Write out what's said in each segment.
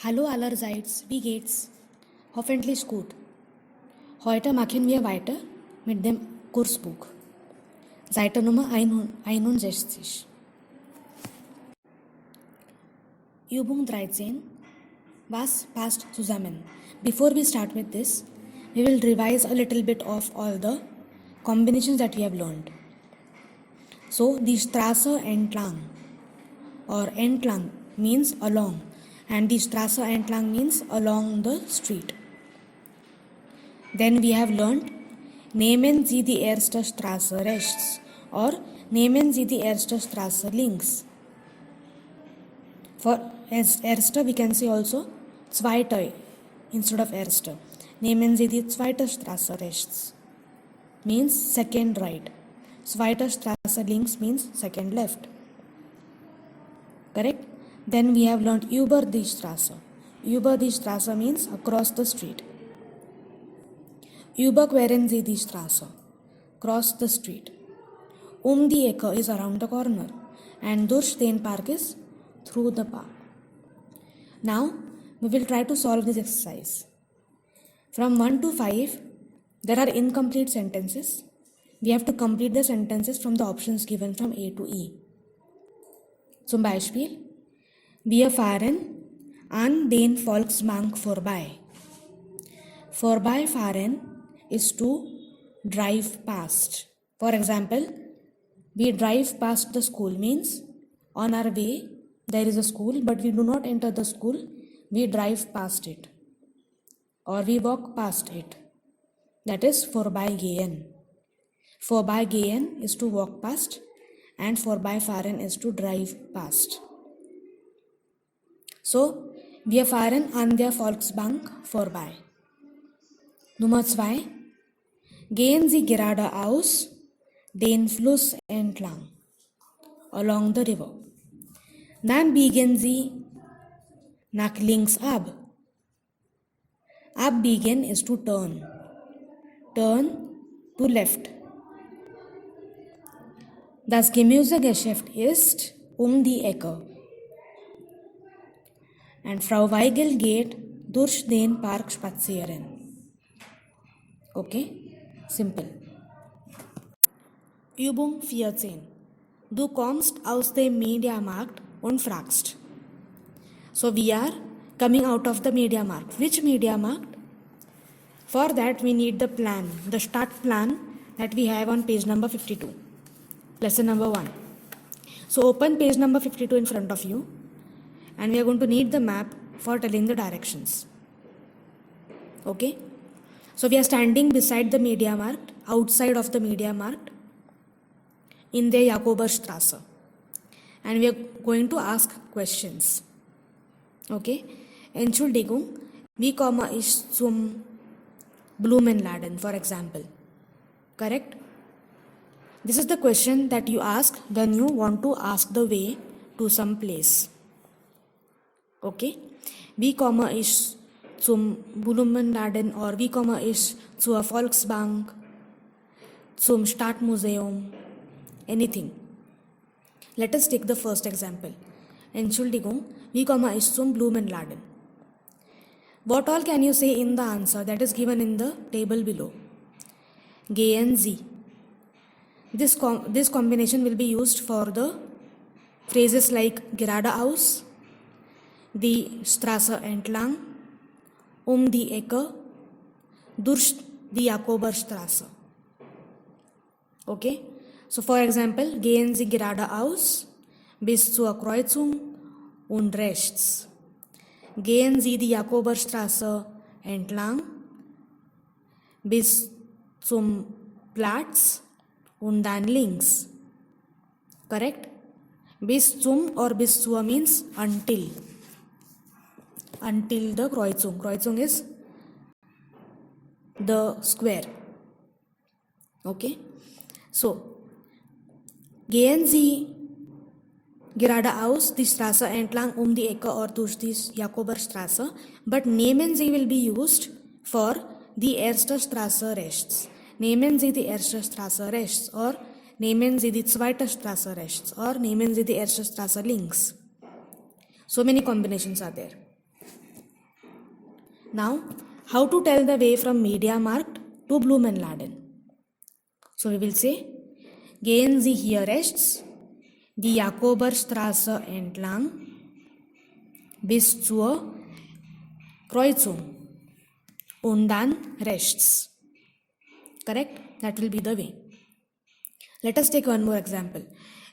Hallo allerseits, wie geht's? Hoffentlich gut. Heute machen wir weiter mit dem Kursbuch. Seite Nummer 61. Übung 13. Was passt zusammen? Before we start with this, we will revise a little bit of all the combinations that we have learned. So, die Straße entlang or entlang means along, and die Straße entlang means along the street. Then we have learned, nehmen Sie die erste Straße rechts or nehmen Sie die erste Straße links. For as erste we can say also zweite instead of erste. Nehmen Sie die zweite Straße rechts means second right. Zweite Straße links means second left. Correct? Then we have learned über die Straße. Über die Straße means across the street. Überqueren Sie die Straße. Cross the street. Die Ecke is around the corner. And durch den Park is through the park. Now, we will try to solve this exercise. From 1 to 5, there are incomplete sentences. We have to complete the sentences from the options given from A to E. Zum Beispiel, wir fahren an den Volksbank vorbei. Vorbeifahren is to drive past. For example, we drive past the school means on our way there is a school, but we do not enter the school, we drive past it or we walk past it. That is vorbeigehen. Vorbeigehen is to walk past and vorbeifahren is to drive past. So, wir fahren an der Volksbank vorbei. Nummer 2. Gehen Sie geradeaus den Fluss entlang, along the river. Dann biegen Sie nach links ab. Abbiegen is to turn. Turn to left. Das Gemüsegeschäft ist die Ecke. And Frau Weigel geht durch den Park spazieren. Okay? Simple. Übung 14. Du kommst aus dem Mediamarkt und fragst. So we are coming out of the Mediamarkt. Which Mediamarkt? For that we need the plan, the start plan that we have on page number 52. Lesson number 1. So open page number 52 in front of you and we are going to need the map for telling the directions. Okay? So we are standing beside the Mediamarkt, outside of the Mediamarkt, in the Jakoberstraße. And we are going to ask questions. Okay? Entschuldigung, wie komme ich zum Blumenladen, for example? Correct? This is the question that you ask when you want to ask the way to some place. Okay? Wie komme ich zum Blumenladen or wie komme ich zur Volksbank, zum Stadtmuseum, anything. Let us take the first example. Entschuldigung, wie komme ich zum Blumenladen? What all can you say in the answer that is given in the table below? Gehen Sie. This combination will be used for the phrases like geradeaus, die Straße entlang, die Ecke, durch die Jakoberstraße. Okay? So for example, gehen Sie geradeaus bis zur Kreuzung und rechts. Gehen Sie die Jakoberstraße entlang bis zum Platz und dann links. Correct? Bis zum or bis zur means until. Until the Kreuzung. Kreuzung is the square. Okay? So, gehen Sie geradeaus die Straße entlang die Ecke or durch die Jakoberstraße, but nehmen Sie will be used for die erste Straße rechts. Nehmen Sie die erste Straße rechts or nehmen Sie die zweite Straße rechts or nehmen Sie die erste Straße links. So many combinations are there. Now, how to tell the way from Media Markt to Blumenladen? So we will say, gehen Sie hier rechts die Jakoberstraße entlang bis zur Kreuzung und dann rechts. Correct? That will be the way. Let us take one more example.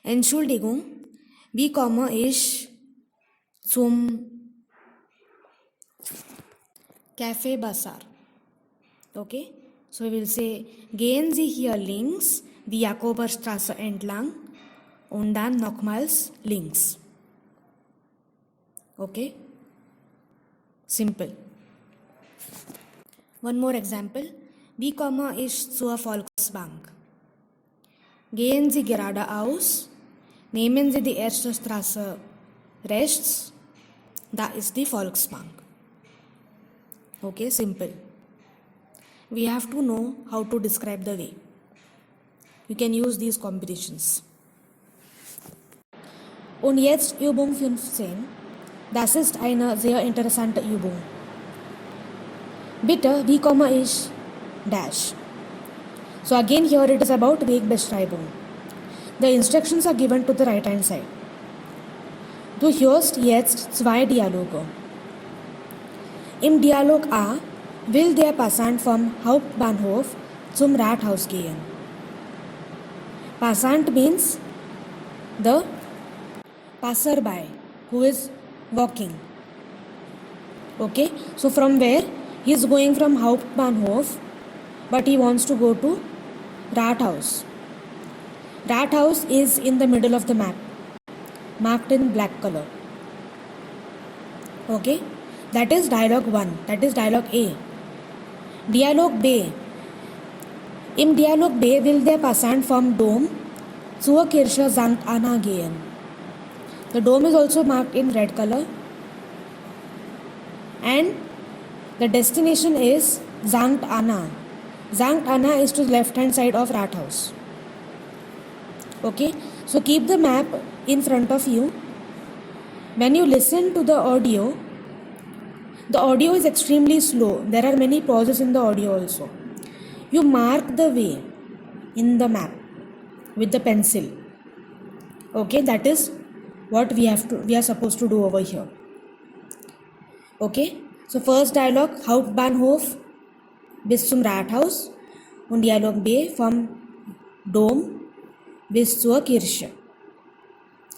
Entschuldigung, wie komme ich zum Café Bazaar? Okay, so we will say, gehen Sie hier links die Jakoberstraße entlang und dann nochmals links. Okay, simple. One more example. Wie komme ich zur Volksbank? Gehen Sie geradeaus, nehmen Sie die erste Straße rechts, da ist die Volksbank. Okay, simple. We have to know how to describe the way. You can use these combinations. Und jetzt Übung 15. Das ist eine sehr interessante Übung. Bitte, wie komme ich? Dash. So again here it is about Wegbeschreibung. The instructions are given to the right hand side. Du hörst jetzt zwei Dialoge. Im Dialog A will der Passant vom Hauptbahnhof zum Rathaus gehen. Passant means the passerby who is walking. Okay, so from where? He is going from Hauptbahnhof, but he wants to go to Rathaus. Rathaus is in the middle of the map, marked in black color. Okay, that is dialogue 1, that is dialogue A. Dialog B. Im Dialog B will der Passant vom Dom zur Kirche St. Anna gehen. The dome is also marked in red color and the destination is St. Anna. St. Anna is to the left hand side of Rathaus. Okay, so keep the map in front of you. When you listen to the audio is extremely slow. There are many pauses in the audio also. You mark the way in the map with the pencil. Okay, that is what we are supposed to do over here. Okay, so first dialogue, Hauptbahnhof bis zum Rathaus und Dialog B vom Dom bis zur Kirche.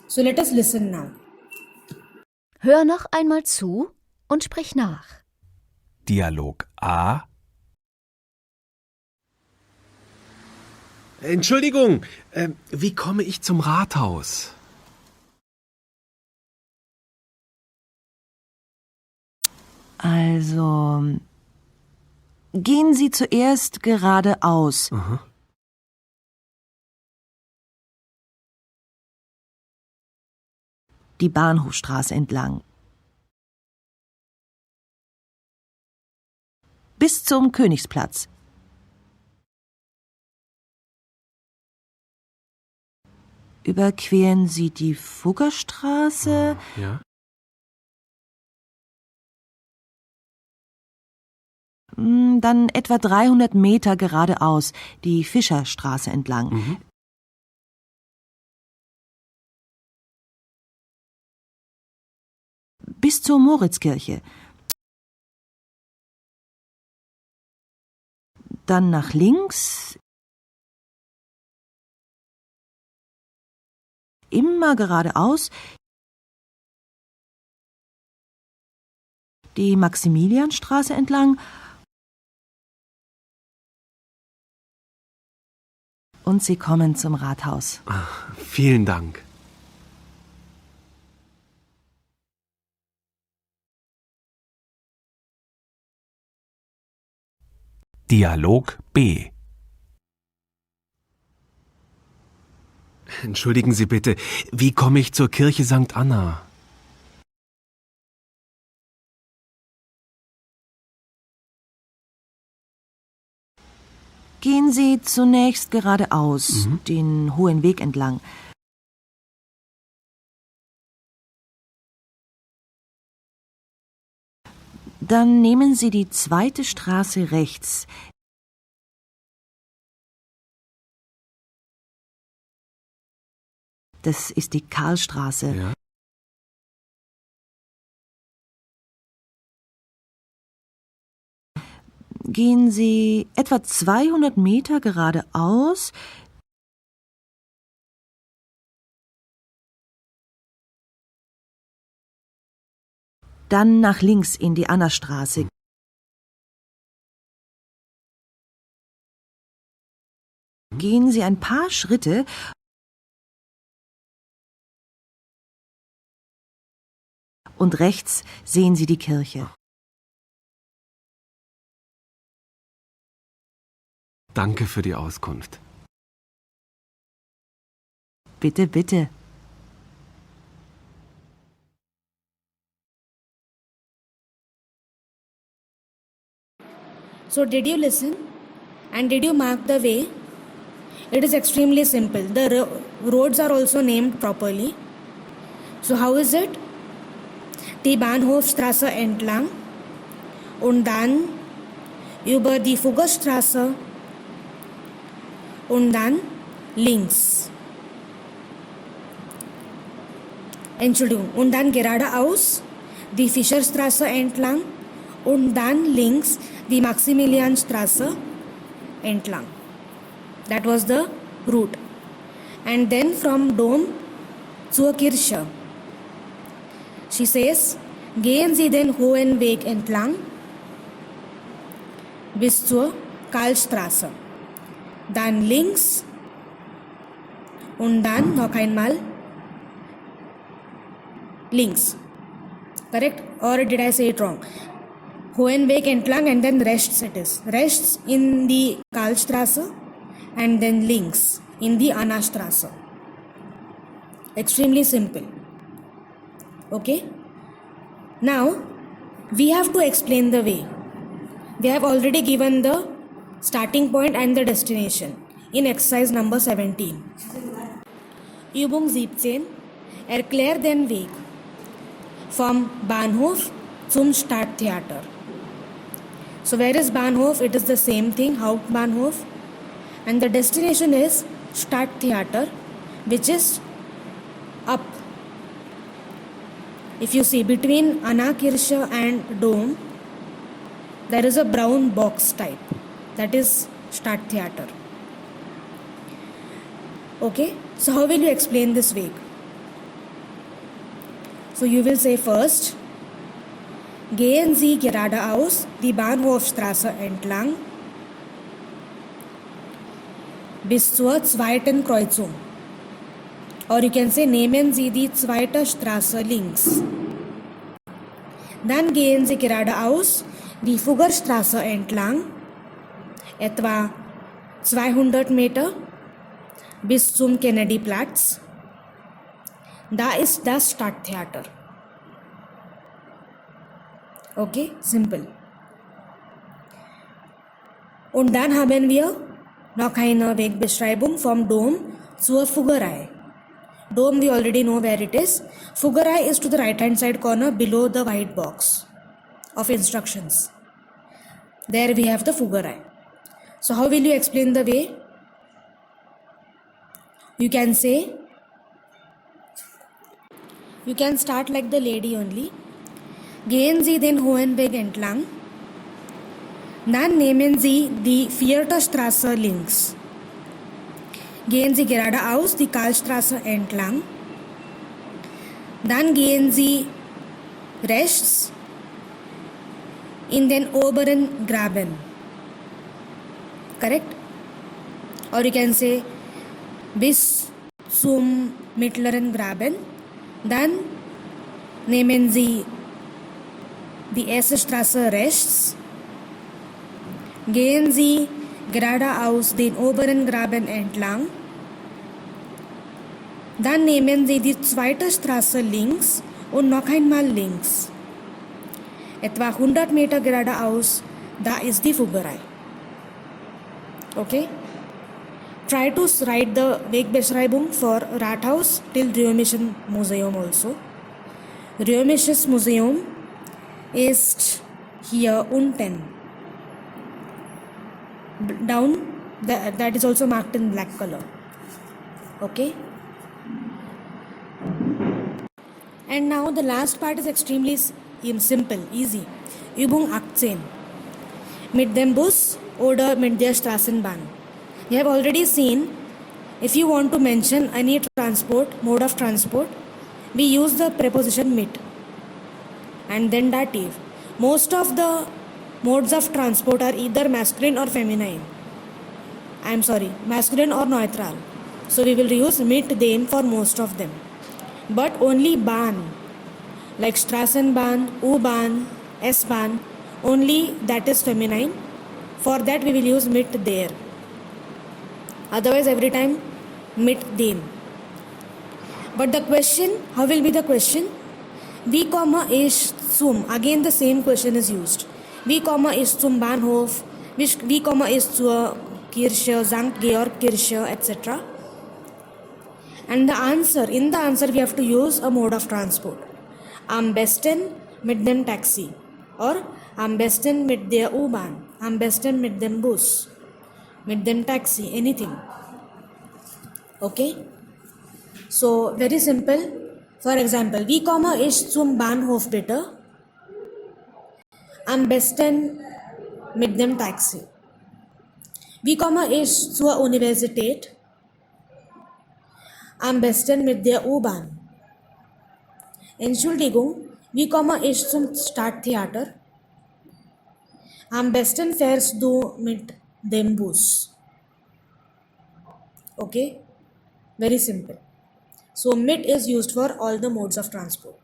So let us listen now. Hör noch einmal zu und sprich nach. Dialog A. Entschuldigung, wie komme ich zum Rathaus? Also, gehen Sie zuerst geradeaus. Aha. Die Bahnhofstraße entlang. Bis zum Königsplatz. Überqueren Sie die Fuggerstraße. Ja. Dann etwa 300 Meter geradeaus, die Fischerstraße entlang. Mhm. Bis zur Moritzkirche. Dann nach links. Immer geradeaus. Die Maximilianstraße entlang. Und Sie kommen zum Rathaus. Vielen Dank. Dialog B. Entschuldigen Sie bitte, wie komme ich zur Kirche St. Anna? Gehen Sie zunächst geradeaus, den Hohen Weg entlang. Dann nehmen Sie die zweite Straße rechts. Das ist die Karlstraße. Ja. Gehen Sie etwa 200 Meter geradeaus. Dann nach links in die Annastraße. Gehen Sie ein paar Schritte und rechts sehen Sie die Kirche. Danke für die Auskunft. Bitte, bitte. So did you listen? And did you mark the way? It is extremely simple. The roads are also named properly. So how is it? Die Bahnhofstraße entlang und dann über die Fuggerstraße und dann links. Entschuldigung, und dann geradeaus die Fischerstraße entlang und dann links die Maximilianstraße entlang. That was the route. And then from Dom zur Kirche. She says, gehen Sie den hohen Weg entlang bis zur Karlstraße. Dann links und dann noch einmal links. Correct? Or did I say it wrong? Hohenweg entlang and then rechts it is. Rechts in die Karlstraße and then links in die Annastraße. Extremely simple. Okay? Now, we have to explain the way. They have already given the starting point and the destination in exercise number 17. Übung 17. Erklär den Weg vom Bahnhof zum Stadttheater. So where is Bahnhof? It is the same thing, Hauptbahnhof. And the destination is Stadttheater, which is up. If you see between Anna Kirche and Dom, there is a brown box type. That is Stadttheater. Okay, so how will you explain this way? So you will say first, gehen Sie geradeaus die Bahnhofstraße entlang bis zur zweiten Kreuzung. Or you can say, nehmen Sie die zweite Straße links. Dann gehen Sie geradeaus die Fuggerstraße entlang, etwa 200 Meter bis zum Kennedyplatz. Da ist das Stadttheater. Okay, simple. Und dann haben wir noch eine Wegbeschreibung vom Dom zur Fuggerei. Dome we already know where it is. Fuggerei is to the right hand side corner below the white box of instructions. There we have the Fuggerei. So how will you explain the way? You can say, you can start like the lady only. Gehen Sie den Hohenweg entlang. Dann nehmen Sie die vierte Straße links. Gehen Sie geradeaus die Karlstraße entlang. Dann gehen Sie rechts in den oberen Graben. Correct? Or you can say bis zum mittleren Graben. Dann nehmen Sie die erste Straße rechts. Gehen Sie geradeaus den oberen Graben entlang. Dann nehmen Sie die zweite Straße links und noch einmal links. Etwa 100 Meter geradeaus, da ist die Fuggerei. Okay? Try to write the Wegbeschreibung for Rathaus till Römisches Museum also. Römisches Museum ist hier unten. Down, that is also marked in black color. Okay. And now the last part is extremely simple, easy. Übung 18. Mit dem Bus oder mit der Straßenbahn. You have already seen, if you want to mention any mode of transport, we use the preposition mit and then dative. Most of the modes of transport are either masculine or feminine. Masculine or neutral. So we will use mit them for most of them. But only Bahn, like Straßenbahn, U-Bahn, S-Bahn, only that is feminine. For that we will use mit there. Otherwise every time mit them. But the question, how will be the question? Wie komme ich zum? Again the same question is used. Wie komme ich zum Bahnhof? Wie komme ich zur Kirche, St. Georg Kirche, etc. And in the answer we have to use a mode of transport. Am besten mit dem Taxi or am besten mit der U-Bahn, am besten mit dem Bus, mit dem Taxi, anything. Okay? So very simple. For example, wie komme ich zum Bahnhof bitte? Am besten mit dem Taxi. Wie komme ich zur Universität? Am besten mit der U-Bahn. Entschuldigung, wie komme ich zum Stadttheater? Am besten fährst du mit dem Bus. Okay? Very simple. So mit is used for all the modes of transport.